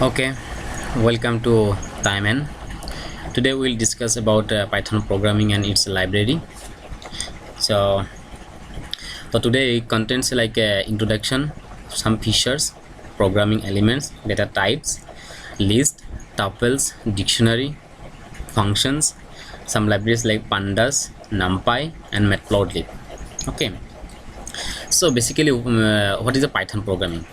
Okay, welcome to Taiman. Today we'll discuss about Python programming and its library. So, so today it contains like introduction, some features, programming elements, data types, list, tuples, dictionary, functions, some libraries like pandas, numpy, and matplotlib. Okay, so basically, what is a Python programming?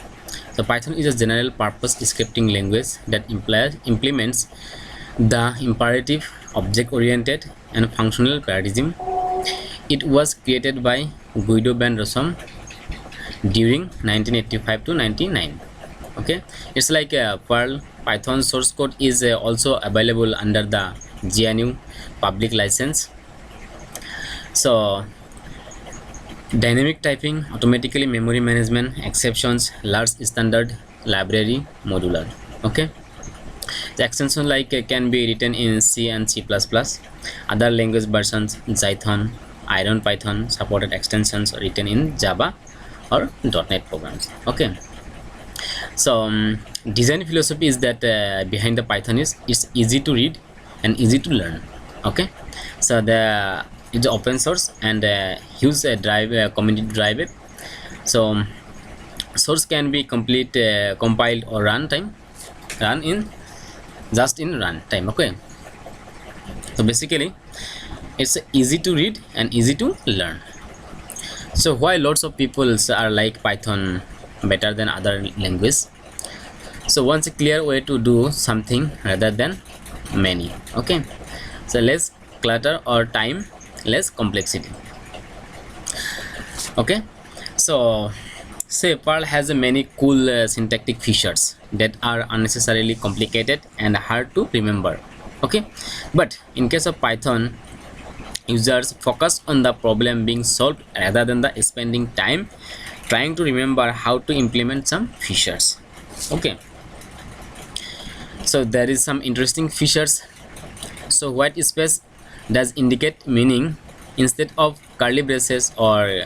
So Python is a general purpose scripting language that implements the imperative, object-oriented, and functional paradigm. It was created by Guido van Rossum during 1985 to 99. Okay, it's like Perl. Python source code is also available under the GNU public license. So dynamic typing, automatically memory management, exceptions, large standard library, modular. Okay, the extension like can be written in C and C++. Other language versions, Python, Iron Python supported extensions written in Java or .NET programs. Okay, so design philosophy is that behind the Python is it's easy to read and easy to learn. Okay, so it's open source and use a community drive it. So source can be compiled or run in runtime. Okay, so basically it's easy to read and easy to learn. So why lots of people are like Python better than other language? So once a clear way to do something rather than many. Okay, so less clutter or time, less complexity. Okay, so say Perl has many cool syntactic features that are unnecessarily complicated and hard to remember. Okay, but in case of Python, users focus on the problem being solved rather than the spending time trying to remember how to implement some features. Okay, so there is some interesting features. So white space does indicate meaning instead of curly braces or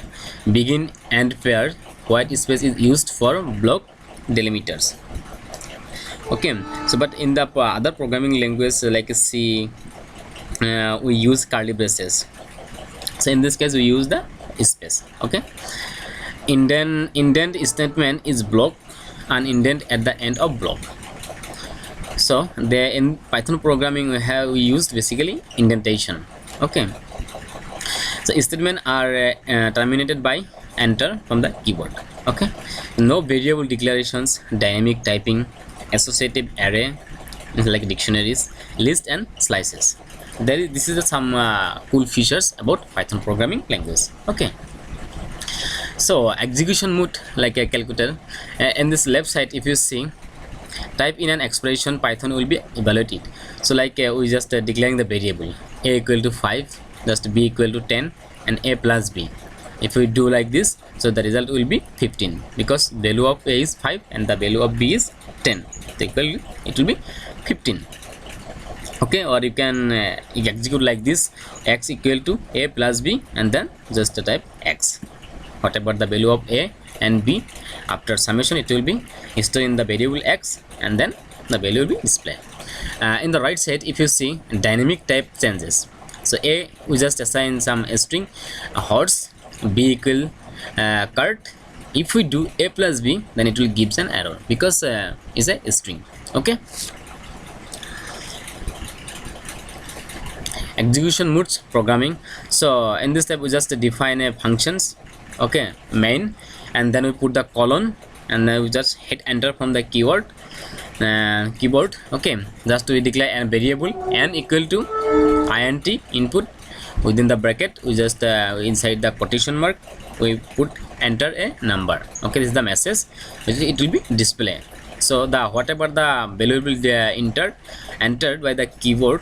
begin and pair. White space is used for block delimiters. Okay, so but in the other programming language like C, we use curly braces. So in this case we use the space. Okay, indent statement is block and indent at the end of block. So there in Python programming we used basically indentation. Okay, so statements are terminated by enter from the keyboard. Okay, no variable declarations, dynamic typing, associative array like dictionaries, list and slices. This is some cool features about Python programming language. Okay, so execution mode like a calculator. In this left side if you see, type in an expression, Python will be evaluated. So like we just declaring the variable a equal to 5, just b equal to 10 and a plus b. If we do like this, so the result will be 15 because value of a is 5 and the value of b is 10. It will be 15. Okay, or you can execute like this, x equal to a plus b and then just type x, whatever the value of a and b. After summation it will be stored in the variable x and then the value will be displayed. In the right side if you see dynamic type changes, so a we just assign some string horse, b equal cart. If we do a plus b then it will gives an error because it's a string. Okay, execution modes programming. So in this step we just define a functions. Okay, main, and then we put the colon and then we just hit enter from the keyboard. Okay, just to declare a variable n equal to int input. Within the bracket we just inside the quotation mark we put enter a number. Okay, this is the message it will be displayed. So the whatever the value will be entered by the keyboard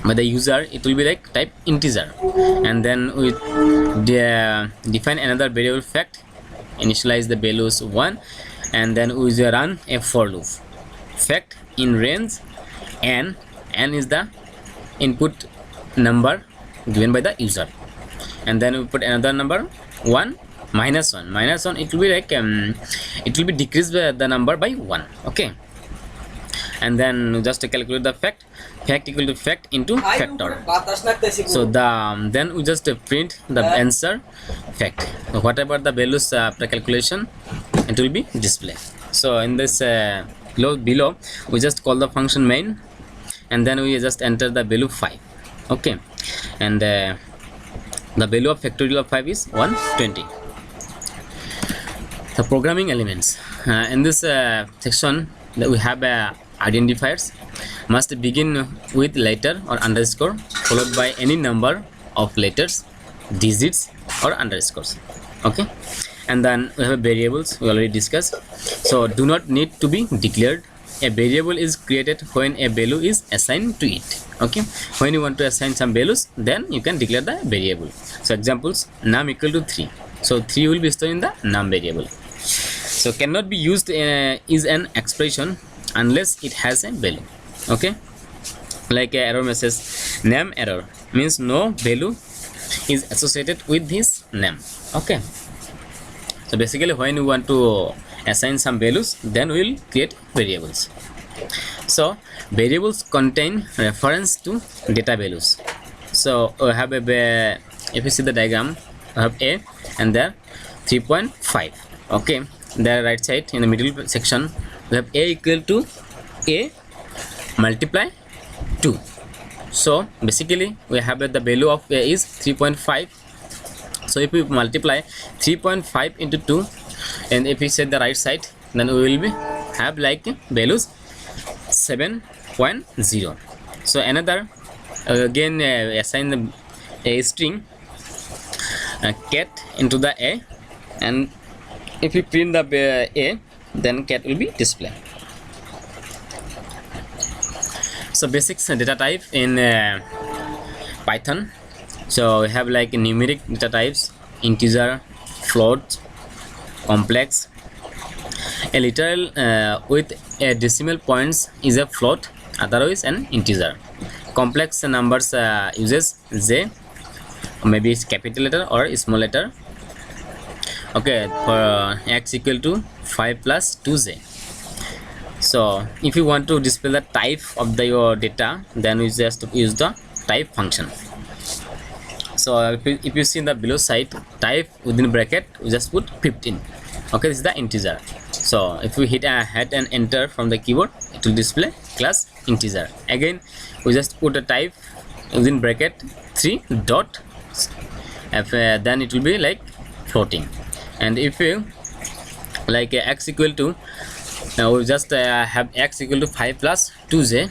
by the user, it will be like type integer, and then we define another variable fact, initialize the values 1, and then we run a for loop. Fact in range n is the input number given by the user, and then we put another number 1 -1 it will be like it will be decreased by the number by 1. Okay, and then just to calculate the fact equal to fact into factor. So then we just print the answer fact. Whatever the values after calculation, it will be displayed. So in this below we just call the function main, and then we just enter the value 5. Okay, and the value of factorial of 5 is 120. The programming elements in this section that we have identifiers must begin with letter or underscore followed by any number of letters, digits or underscores. Okay, and then we have variables we already discussed, so do not need to be declared. A variable is created when a value is assigned to it. Okay, when you want to assign some values, then you can declare the variable. So examples, num equal to 3, so 3 will be stored in the num variable. So cannot be used is an expression unless it has a value. Okay, like a error message, name error means no value is associated with this name. Okay, so basically when we want to assign some values, then we will create variables. So variables contain reference to data values. So we have a, if you see the diagram, we have a and there 3.5. okay, the right side in the middle section we have a equal to a multiply 2. So basically we have the value of a is 3.5. so if we multiply 3.5 into 2, and if we set the right side, then we will be have like values 7.0. so another again assign the a string cat into the a, and if you print the a, then cat will be displayed. So basics data type in Python. So we have like numeric data types, integer, float, complex. A literal with a decimal points is a float, otherwise an integer. Complex numbers uses j, maybe it's capital letter or small letter. Okay, for x equal to 5 plus 2j. So if you want to display the type of your data, then we just use the type function. So if you see in the below side, type within bracket we just put 15. Okay, this is the integer. So if we hit and enter from the keyboard, it will display class integer. Again we just put a type within bracket 3 dot, then it will be like floating. And if you like x equal to, now we just have x equal to 5 plus 2j,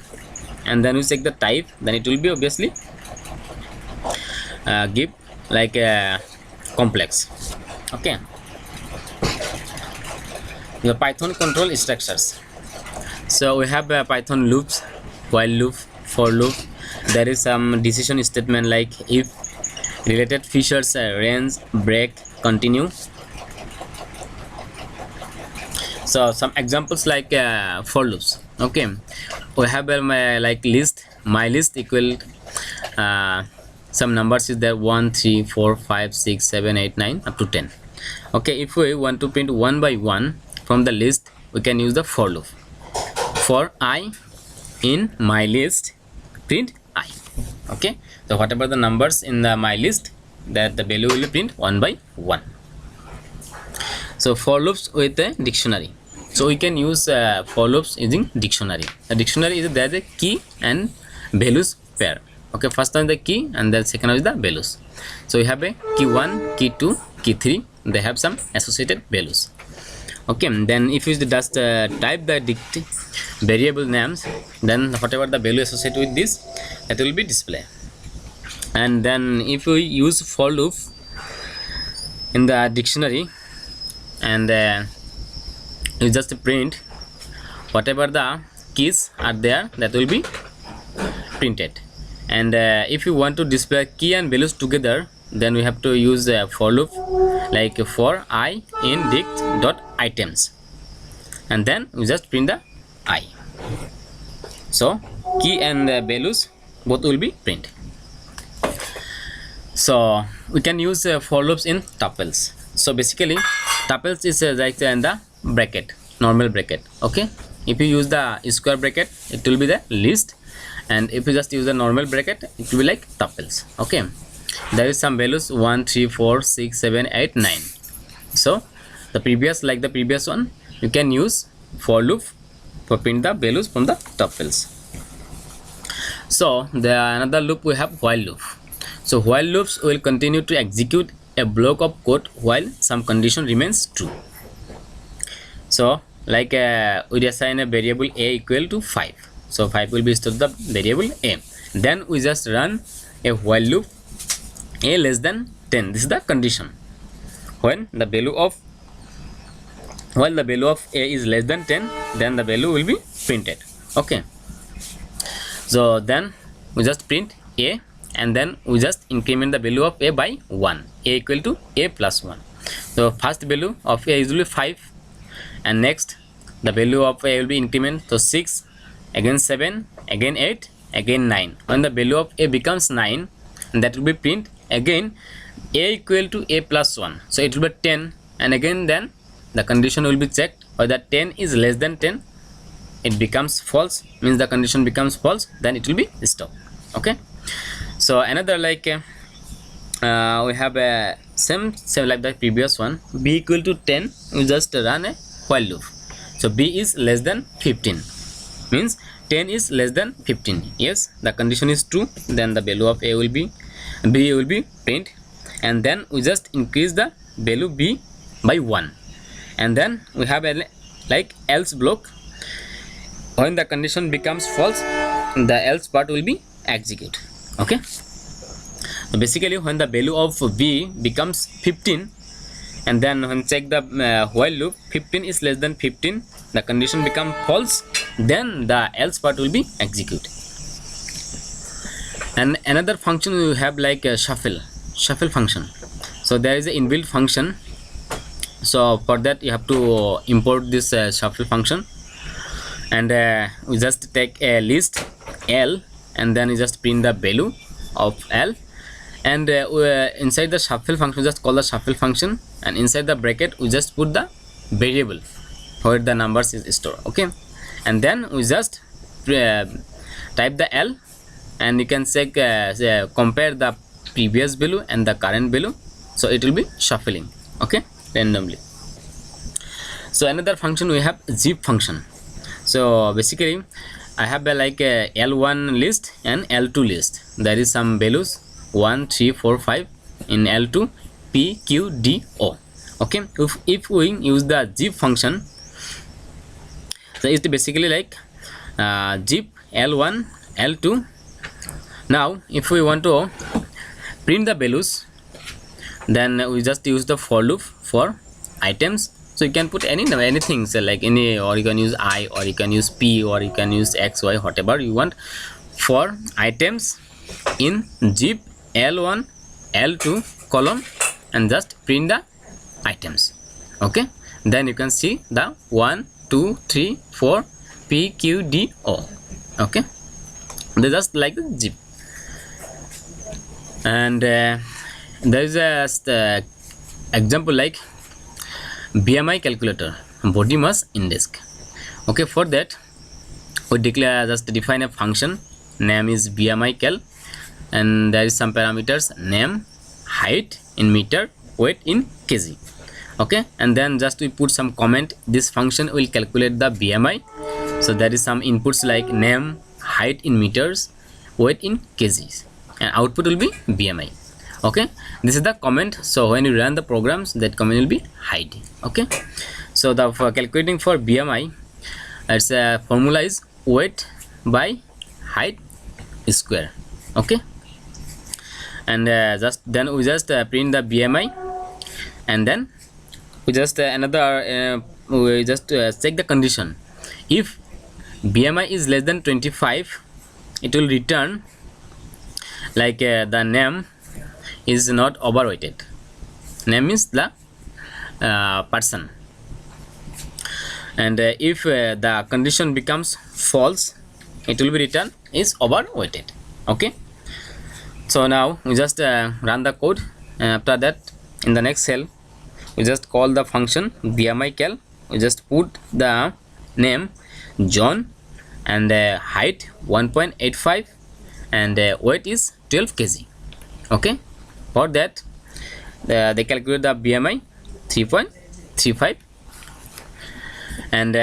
and then we check the type, then it will be obviously give like a complex. Okay, the Python control structures. So we have Python loops, while loop, for loop. There is some decision statement like if, related features, range, break, continue. So some examples like for loops. Okay, we have like list, my list equal some numbers is there 1 3 4 5 6 7 8 9 up to 10. Okay, if we want to print one by one from the list, we can use the for loop. For I in my list, print I. Okay, so whatever the numbers in the my list, that the value will print one by one. So for loops with a dictionary. So we can use for loops using dictionary. The dictionary is there the key and values pair. Okay, first one the key and then second one is the values. So we have a key 1, key 2, key 3. They have some associated values. Okay, then if you just type the variable names, then whatever the value associated with this, that will be displayed. And then if we use for loop in the dictionary, and you just print whatever the keys are there, that will be printed. And if you want to display key and values together, then we have to use a for loop like for I in dict dot items, and then we just print the I. So key and values both will be printed. So we can use for loops in tuples. So basically tuples is like in the bracket, normal bracket. Okay, if you use the square bracket, it will be the list, and if you just use the normal bracket, it will be like tuples. Okay, there is some values 1 3 4 6 7 8 9. So the previous, like the previous one, you can use for loop for print the values from the tuples. So the another loop we have while loop. So while loops will continue to execute a block of code while some condition remains true. So like we assign a variable a equal to 5. So 5 will be stored to the variable a. Then we just run a while loop a less than 10. This is the condition. When the value of a is less than 10, then the value will be printed. Okay. So then we just print a, and then we just increment the value of a by 1. A equal to a plus 1. So first value of a is will be 5, and next the value of a will be increment. So 6, again 7, again 8, again 9. When the value of a becomes 9, that will be print again a equal to a plus 1. So it will be 10, and again then the condition will be checked whether 10 is less than 10. It becomes false, means the condition becomes false, then it will be stopped. Okay. So another like we have a same like the previous one, b equal to 10, we just run a while loop. So b is less than 15, means 10 is less than 15. Yes, the condition is true, then the value of a will be b will be print, and then we just increase the value b by 1, and then we have a like else block. When the condition becomes false, the else part will be executed. Okay. So basically when the value of b becomes 15, and then when check the while loop, 15 is less than 15, the condition become false, then the else part will be executed. And another function we have like a shuffle function. So there is an inbuilt function. So for that you have to import this shuffle function, and we just take a list L, and then we just print the value of L, and inside the shuffle function we just call the shuffle function, and inside the bracket we just put the variable where the numbers is stored. Okay, and then we just type the L, and you can check compare the previous value and the current value, so it will be shuffling. Okay, randomly. So another function we have zip function. So basically I have like a L1 list and L2 list. There is some values 1 3 4 5 in L2, P Q D O. Okay, if we use the zip function, so it's basically like zip L1 L2. Now if we want to print the values, then we just use the for loop for items. So you can put anything, so like any, or you can use I, or you can use P, or you can use X, Y, whatever you want, for items in zip L1 L2 column, and just print the items. Okay, then you can see the 1 2 3 4 P Q D O. Okay, they just like the zip. And there is a example like BMI calculator, body mass index. Okay, for that we just define a function, name is BMI cal, and there is some parameters, name, height in meter, weight in kg. Okay, and then just we put some comment, this function will calculate the BMI. So there is some inputs like name, height in meters, weight in kgs, and output will be BMI. Okay, this is the comment. So when you run the programs, that comment will be hide. Okay, so the for calculating for BMI, it's a formula is weight by height square. Okay, and just then we just print the BMI, and then we just we just check the condition. If BMI is less than 25, it will return like the name is not overweighted. Name is the person, and if the condition becomes false, it will be returned is overweighted. Okay, so now we just run the code, and after that in the next cell we just call the function BMI cal. We just put the name, John, and height 1.85, and weight is 12 kg. Okay, for that they calculate the BMI 3.35, and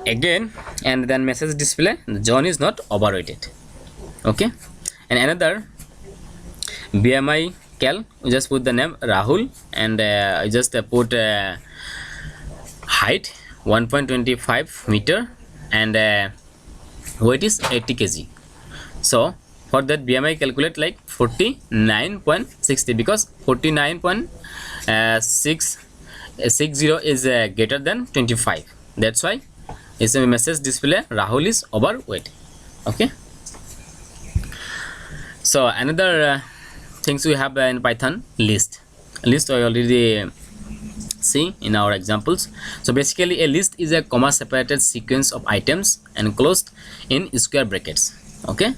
again, and then message display John is not overweighted. Okay, and another BMI cal, we just put the name Rahul, and I just put height 1.25 meter, and weight is 80 kg. So for that BMI calculate like 49.60, because 49.60 is greater than 25. That's why it's a message display Rahul is overweight. Okay, so another things we have in Python, list I already see in our examples. So basically a list is a comma separated sequence of items enclosed in square brackets. Okay,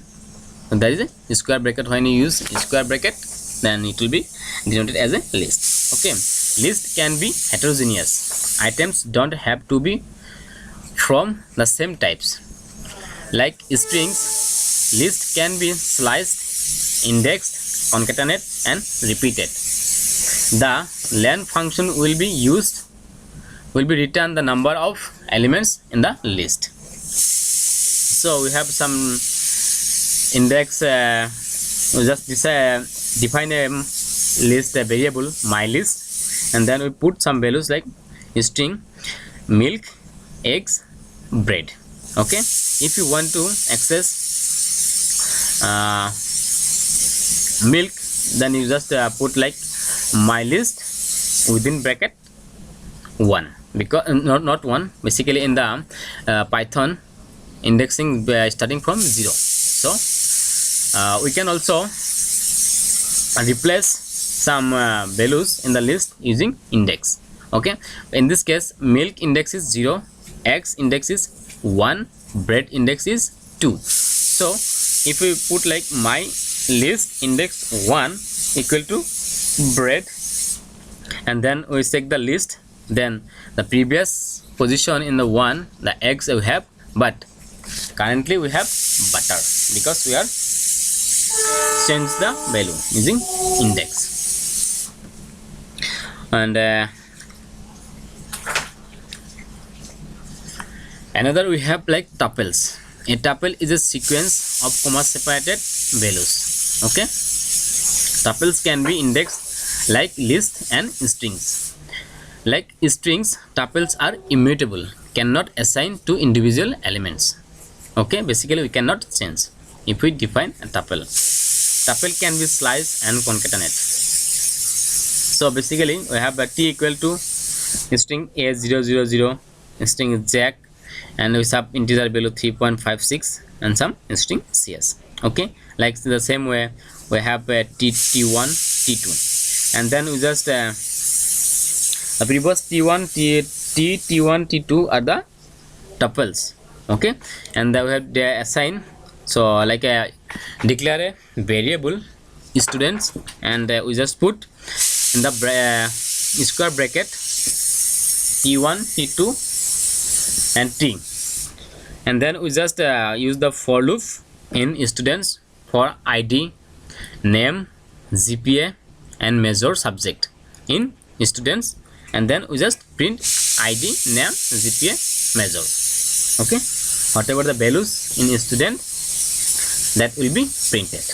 so that is a square bracket. When you use square bracket, then it will be denoted as a list. Okay, list can be heterogeneous. Items don't have to be from the same types. Like strings, list can be sliced, indexed, concatenated, and repeated. The len function will be return the number of elements in the list. So we have some index, we just define a list, a variable mylist, and then we put some values like string milk, eggs, bread. Okay, if you want to access milk, then you just put like mylist within bracket 1, because not 1, basically in the Python indexing starting from 0. So we can also replace some values in the list using index. Okay, in this case milk index is 0, eggs index is 1, bread index is 2. So if we put like my list index 1 equal to bread, and then we check the list, then the previous position in the 1, the eggs we have, but currently we have butter, because we are change the value using index. And another we have like tuples. A tuple is a sequence of comma separated values. Okay, tuples can be indexed like lists and strings. Like strings, tuples are immutable, cannot assign to individual elements. Okay, basically we cannot change. If we define a tuple can be sliced and concatenated. So basically we have a t equal to string a000, string jack, and we have integer value 3.56 and some string cs. Okay, like the same way we have a t1, t2, and then we just the previous t1, t1, t2 are the tuples. Okay, and then we have the assign. So like declare a variable students, and we just put in the square bracket t1, t2, and t, and then we just use the for loop in students for id, name, GPA, and measure subject in students, and then we just print id, name, GPA, measure. Okay, whatever the values in student, that will be printed.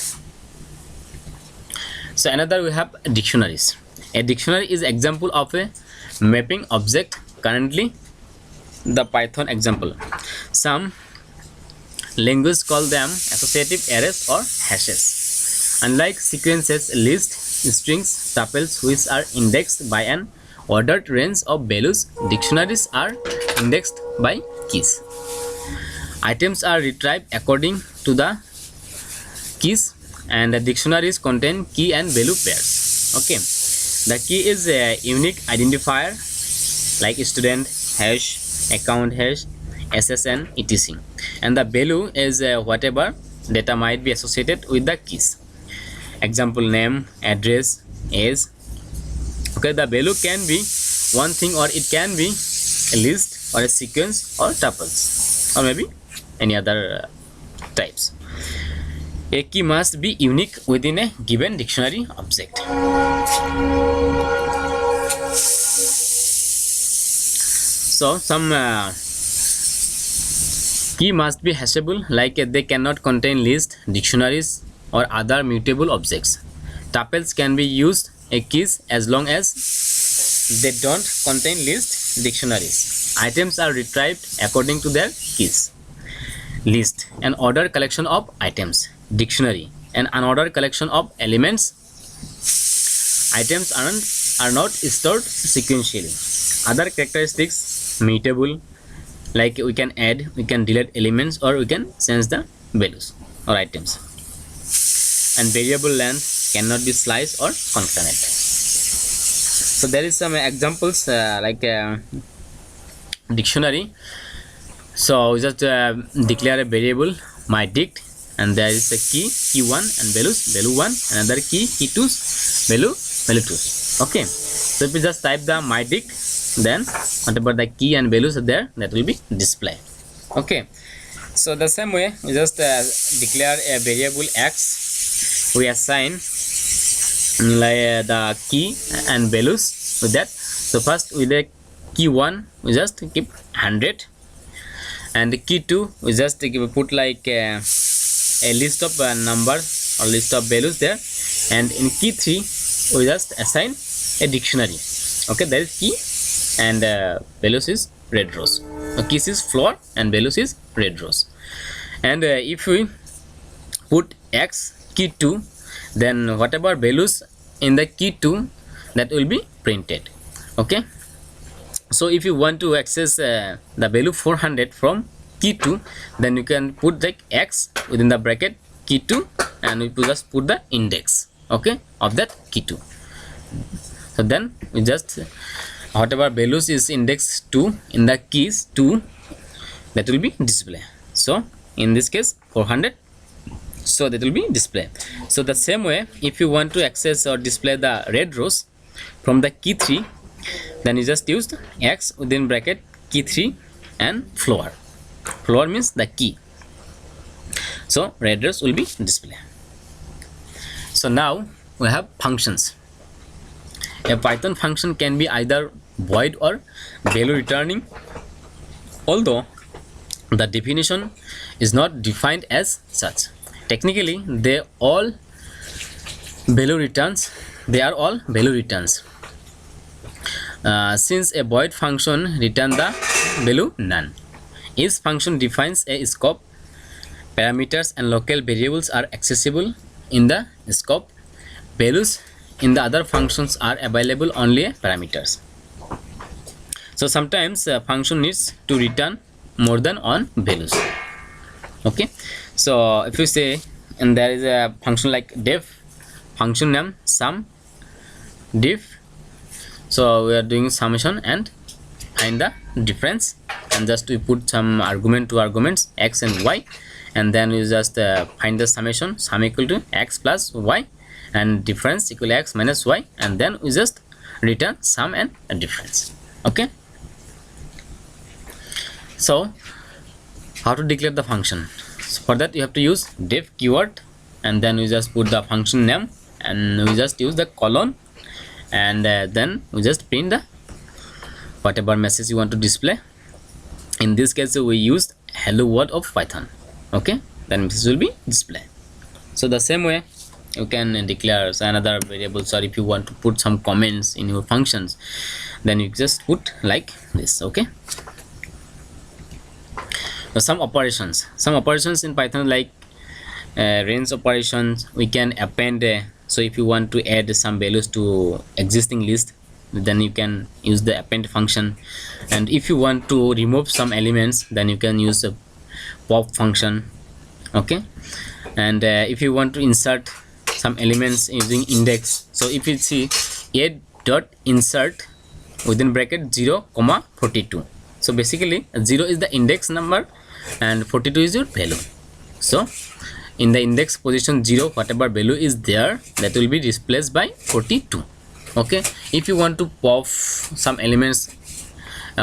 So another we have dictionaries. A dictionary is example of a mapping object. Currently the Python example. Some languages call them associative arrays or hashes. Unlike sequences, lists, strings, tuples which are indexed by an ordered range of values, dictionaries are indexed by keys. Items are retrieved according to the keys, and the dictionaries contain key and value pairs. Okay, the key is a unique identifier like student hash, account hash, SSN, etc. And the value is whatever data might be associated with the keys. Example, name, address, age. Okay, the value can be one thing, or it can be a list or a sequence or tuples. or maybe any other types. A key must be unique within a given dictionary object. So some key must be hashable, like they cannot contain list, dictionaries, or other mutable objects. Tuples can be used as keys as long as they don't contain list, dictionaries. Items are retrieved according to their keys. List, an ordered collection of items. Dictionary, an unordered collection of elements. Items are not stored sequentially. Other characteristics, mutable, like we can add, we can delete elements, or we can change the values or items. And variable length, cannot be sliced or concatenated. So there is some examples like dictionary. So we just declare a variable my dict, and there is a key key1 and values value1, another key key2 value2. Okay, so if we just type the my dict, then whatever the key and values are there, that will be displayed. Okay, so the same way we just declare a variable x, we assign like the key and values with that. So first with the key1 we just keep 100, and the key2 we just put like a list of numbers or list of values there, and in key3 we just assign a dictionary. Okay, that is key, and values is red rows. Keys is floor and values is red rows. And if we put x key2, then whatever values in the key2, that will be printed. Okay, so if you want to access the value 400 from key2, then you can put the x within the bracket key2, and we just put the index, okay, of that key2. So then we just whatever values is index 2 in the keys 2, that will be displayed. So in this case 400, so that will be displayed. So the same way, if you want to access or display the red rows from the key3, then you just use x within bracket key3 and floor. Floor means the key, so red rows will be displayed. So now we have functions. A Python function can be either void or value returning, although the definition is not defined as such. Technically they are all value returns. Since a void function returns the value none. Each function defines a scope. Parameters and local variables are accessible in the scope. Values in the other functions are available only parameters. So sometimes a function needs to return more than one values. Okay, so if you say, and there is a function like def, function name sum diff, so we are doing summation and find the difference, and just we put some argument, two arguments x and y, and then we just find the summation, sum equal to x plus y and difference equal x minus y, and then we just return sum and a difference. Okay, so how to declare the function? So for that you have to use def keyword, and then we just put the function name, and we just use the colon, and then we just print the whatever message you want to display. In this case we used hello world of Python. Okay, then message will be displayed. So the same way you can declare another variables, or if you want to put some comments in your functions, then you just put like this. Okay, so some operations in Python, like range operations, we can append. So if you want to add some values to existing list, then you can use the append function. And if you want to remove some elements, then you can use a pop function. Okay, and if you want to insert some elements using index, so if you see a dot insert within bracket 0, 42, so basically 0 is the index number and 42 is your value. So in the index position 0, whatever value is there, that will be replaced by 42. Okay, if you want to pop some elements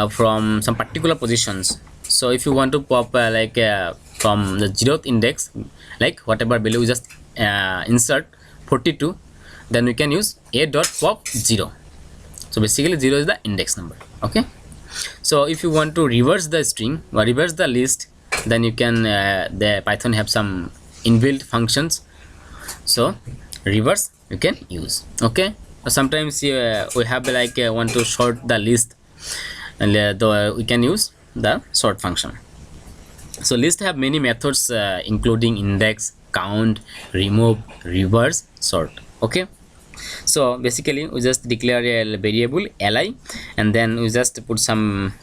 from some particular positions, So if you want to pop from the 0th index, like whatever value we just insert 42, then we can use a dot pop 0. So basically 0 is the index number. Okay, so if you want to reverse the string or reverse the list, then you can the Python have some inbuilt functions, so reverse you can use. Okay, sometimes we have want to sort the list, and we can use the sort function. So list have many methods including index, count, remove, reverse, sort. Okay, so basically we just declare a variable li, and then we just put some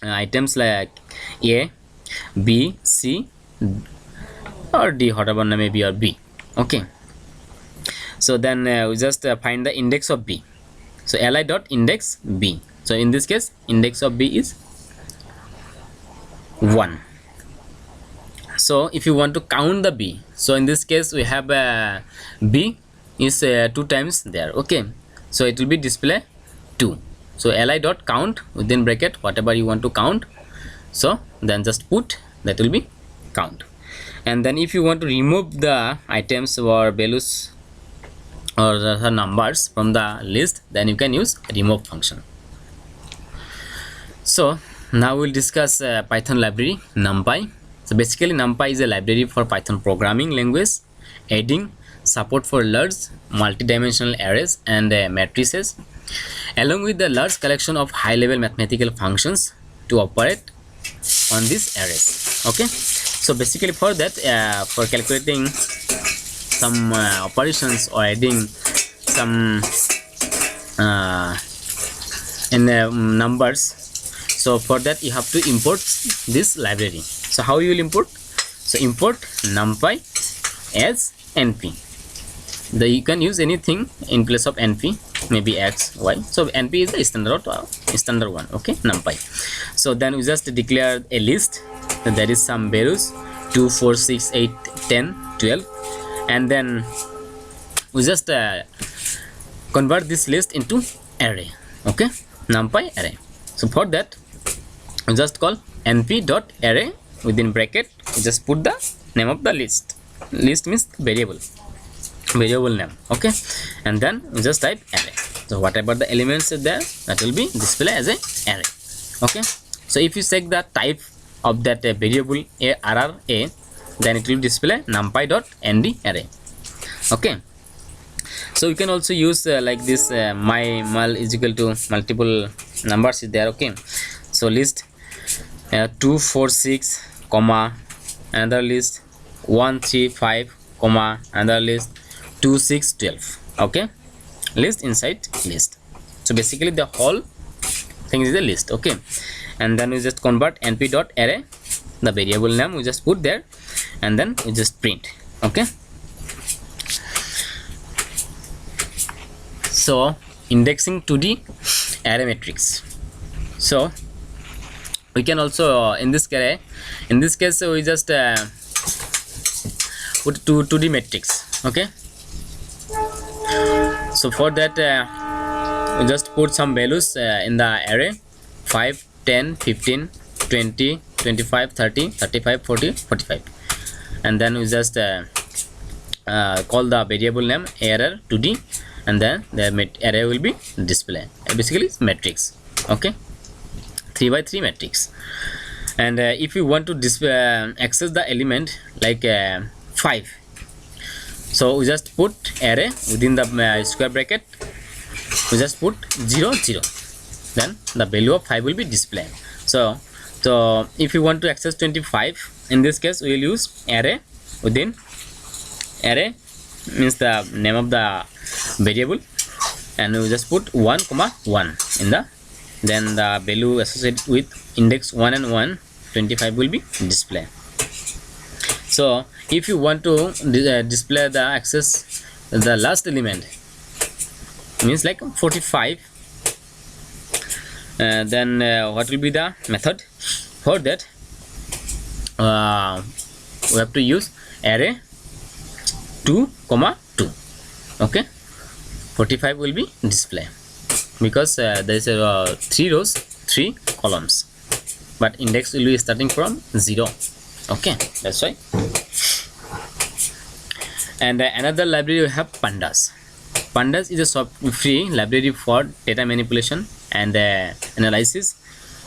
items like a, b, c, or d, whatever name maybe, or b. Okay, so then we just find the index of b. So li dot index b. So in this case index of b is 1. So if you want to count the b, so in this case we have b is 2 times there. Okay, so it will be display 2. So li dot count within bracket whatever you want to count, so then just put that will be count. And then if you want to remove the items or values or the numbers from the list, then you can use remove function. So now we'll discuss Python library NumPy. So basically NumPy is a library for Python programming language, adding support for large multidimensional arrays and matrices, along with the large collection of high-level mathematical functions to operate on these arrays. Okay, so basically for that, for calculating some operations or adding some numbers, so for that you have to import this library. So how you will import? So import NumPy as np. You can use anything in place of np, maybe x, y. So np is the standard one. Okay, NumPy. So then we just declare a list. Then there is some values 2, 4, 6, 8, 10, 12, and then we just convert this list into array. Okay, NumPy array. So for that we just call np dot array, within bracket we just put the name of the list. List means variable name. Okay, and then we just type array. So whatever the elements is there, that will be displayed as a array. Okay, so if you check the type of that variable array, then it will display numpy dot nd array. Okay, so you can also use like this my mul is equal to multiple numbers is there. Okay, so list 2, 4, 6, comma, another list 1, 3, 5, comma, another list 2, 6, 12. Okay, list inside list. So basically the whole thing is a list. Okay, and then we just convert np dot array, the variable name we just put there, and then we just print. Okay, so indexing to the array matrix. So we can also in this case we just put 2D matrix. Okay, so for that we just put some values in the array 5, 10, 15, 20, 25, 30, 35, 40, 45, and then we just call the variable name array 2D, and then the array will be displayed. Basically it's matrix. Okay, 3 by 3 matrix. And if you want to access the element like 5, so we just put array within the square bracket, we just put 0, 0, then the value of 5 will be displayed. So if you want to access 25, in this case we will use array within array means the name of the variable, and we just put 1, 1 in the, then the value associated with index 1 and 1, 25 will be displayed. So if you want to display the access the last element means like 45, then what will be the method? For that we have to use array 2, 2. Okay, 45 will be displayed because there is 3 rows, 3 columns. but index will be starting from 0. Okay, that's why. And another library we have pandas. Pandas is a free library for data manipulation and analysis.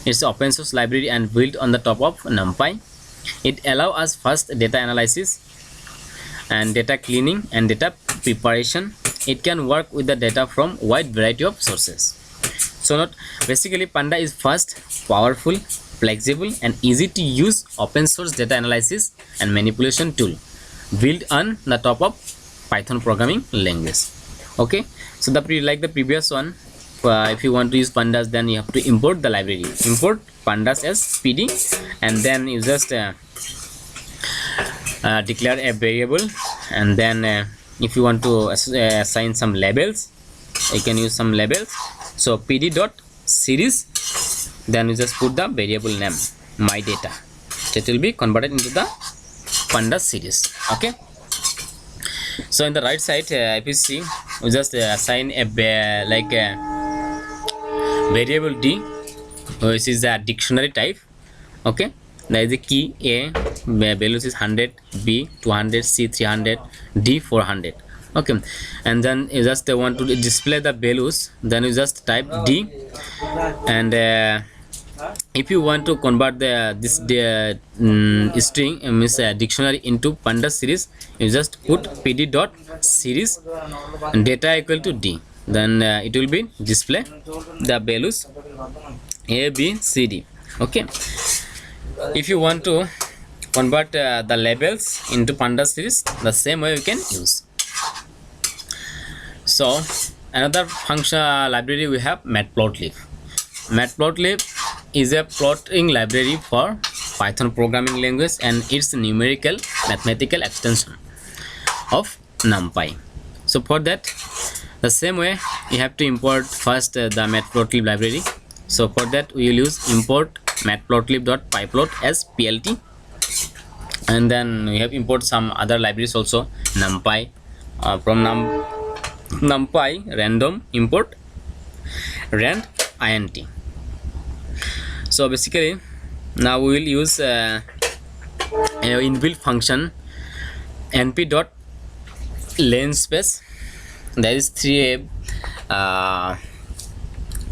It's an open source library and built on the top of NumPy. It allows us fast data analysis and data cleaning and data preparation. It can work with the data from wide variety of sources. So basically Panda is fast, powerful, flexible and easy to use open source data analysis and manipulation tool built on the top of Python programming language. Okay, so like the previous one, if you want to use pandas, then you have to import the library, import pandas as pd, and then you just declare a variable, and then if you want to assign some labels, you can use some labels. So pd dot series, then you just put the variable name my data. It will be converted into the pandas series. Okay, so in the right side, if you see, we just assign a variable d, which is a dictionary type. Okay, there is a key a, values is 100, b 200, c 300, d 400. Okay, and then you just want to display the values, then you just type d, and if you want to convert this string means dictionary into pandas series, you just put pd dot series data equal to d, then it will be display the values a b c d. Okay, if you want to convert the labels into pandas series, the same way you can use. So another function library we have matplotlib. Matplotlib is a plotting library for Python programming language, and it's a numerical mathematical extension of NumPy. So for that, the same way, you have to import first the matplotlib library. So for that, we will use import matplotlib.pyplot as plt, and then we have import some other libraries also, NumPy, from NumPy random import rand int. So basically now we will use inbuilt function np.lenspace. There is three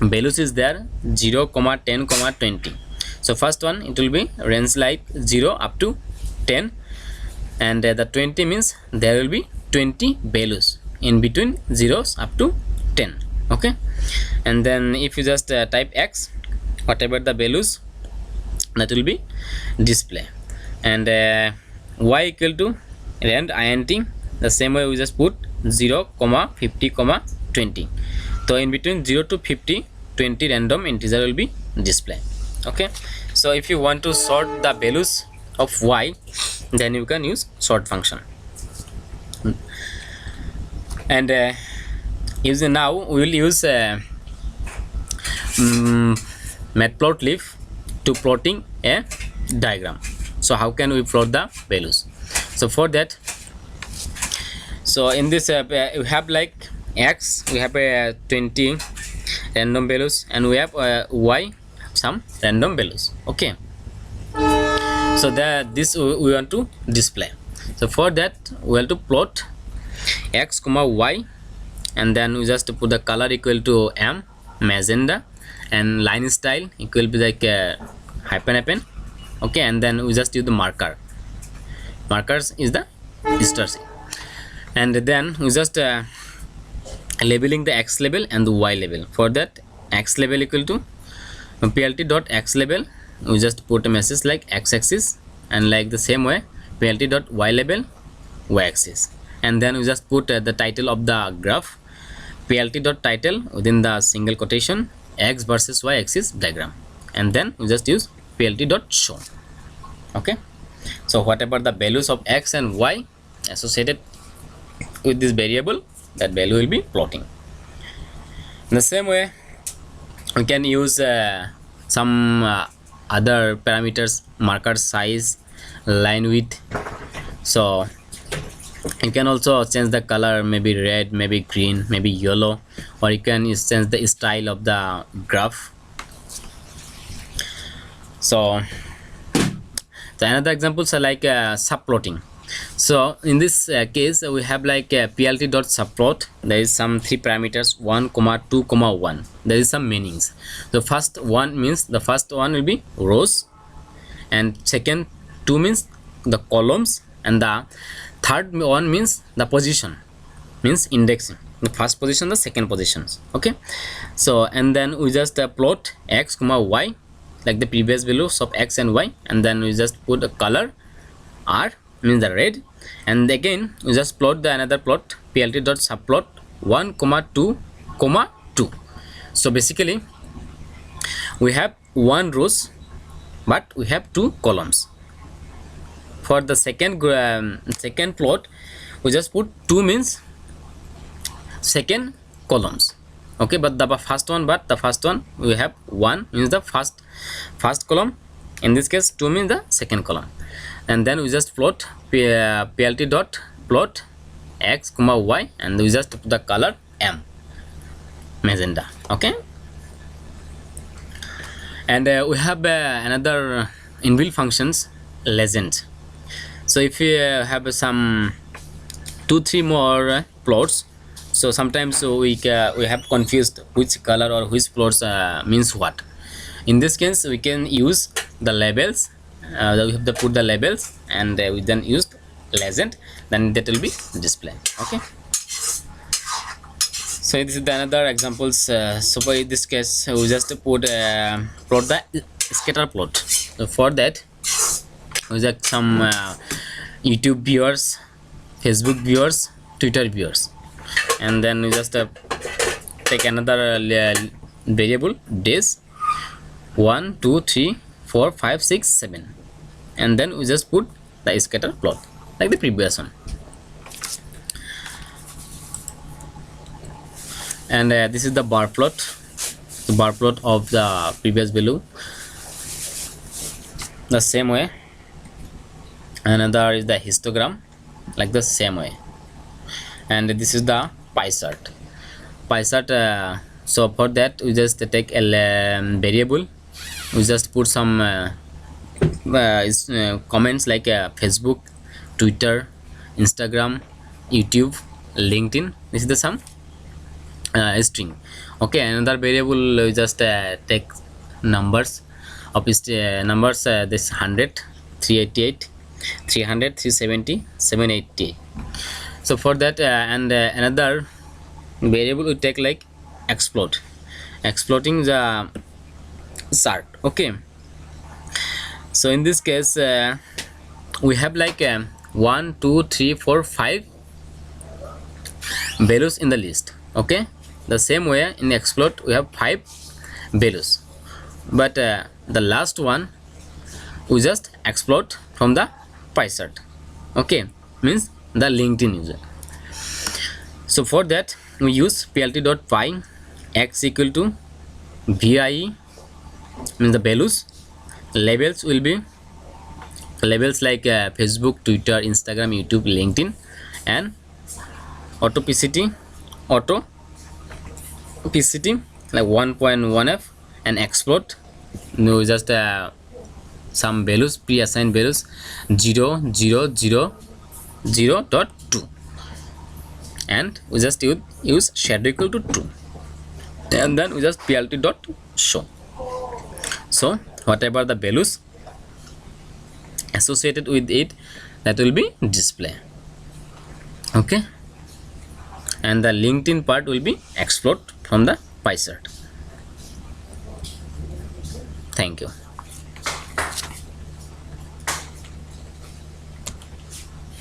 values is there, 0, 10, 20. So first one, it will be range like 0 up to 10, and the 20 means there will be 20 values in between zeros up to 10. Okay, and then if you just type x, whatever the values, that will be display, and y equal to rand int, the same way we just put 0, 50, 20. So in between 0 to 50, 20 random integer will be display. Okay, so if you want to sort the values of y, then you can use sort function. And now we will use matplotlib to plotting a diagram. So how can we plot the values? So for that, so in this we have like x, we have 20 random values, and we have y some random values. Okay, so this we want to display. So for that, we have to plot x comma y, and then we just put the color equal to m, magenta, and line style equal to like hyphen. Okay, and then we just use the markers is the distance, and then we just labeling the x label and the y label. For that, x label equal to plt dot x label, we just put a message like x axis, and like the same way plt dot y label y axis, and then we just put the title of the graph plt dot title within the single quotation x versus y axis diagram, and then we just use plt dot show. Okay, so whatever the values of x and y associated with this variable, that value will be plotting. In the same way, we can use some other parameters, marker size, line width. So you can also change the color, maybe red, maybe green, maybe yellow, or you can change the style of the graph. So the another examples are like subplotting. So in this case we have like plt dot subplot. There is some three parameters, 1 comma 2 comma 1. There is some meanings. The first one means the first one will be rows, and second two means the columns, and the third one means the position, means indexing the first position, the second positions. Okay, so and then we just plot x comma y like the previous values of x and y, and then we just put a color r, means the red, and again we just plot the another plot plt dot subplot 1 comma 2 comma 2. So basically we have one rows but we have two columns. For the second plot we just put 2 means second columns. Okay, but the first one we have 1 means the first column. In this case 2 means the second column, and then we just plot plt dot plot x comma y, and we just put the color m, magenta. Okay, and we have another inbuilt functions, legend. So if you have some 2-3 more plots, so sometimes we have confused which color or which plots means what. In this case we can use the labels. We have to put the labels, and we then use legend, then that will be displayed. Okay, so this is the another examples. So by this case we just put plot the scatter plot. So for that we just some YouTube viewers, Facebook viewers, Twitter viewers, and then we just take another variable days 1 2 3 4 5 6 7, and then we just put the scatter plot like the previous one. And this is the bar plot of the previous value, the same way. Another is the histogram, like the same way. And this is the pie chart. So for that we just take a variable, we just put some comments like Facebook, Twitter, Instagram, YouTube, LinkedIn. This is the some string. Okay, another variable we just take numbers of numbers, this 100, 388, 300, 370, 780. So for that and another variable we take like exploiting the chart. Okay, so in this case we have like 1 2 3 4 5 values in the list. Okay, the same way in exploit we have 5 values, but the last one we just exploit from the pie chart. Okay, means the LinkedIn user. So for that we use plt.py x equal to vie, means the values. Labels will be labels like Facebook, Twitter, Instagram, YouTube, LinkedIn, and auto pct like 1.1f, and exploit no just some values, pre-assigned values 0.0.2, and we just use shadow equal to 2, and then we just plt dot show. So whatever the values associated with it, that will be display. Okay, and the LinkedIn part will be exploit from the pie chart. Thank you.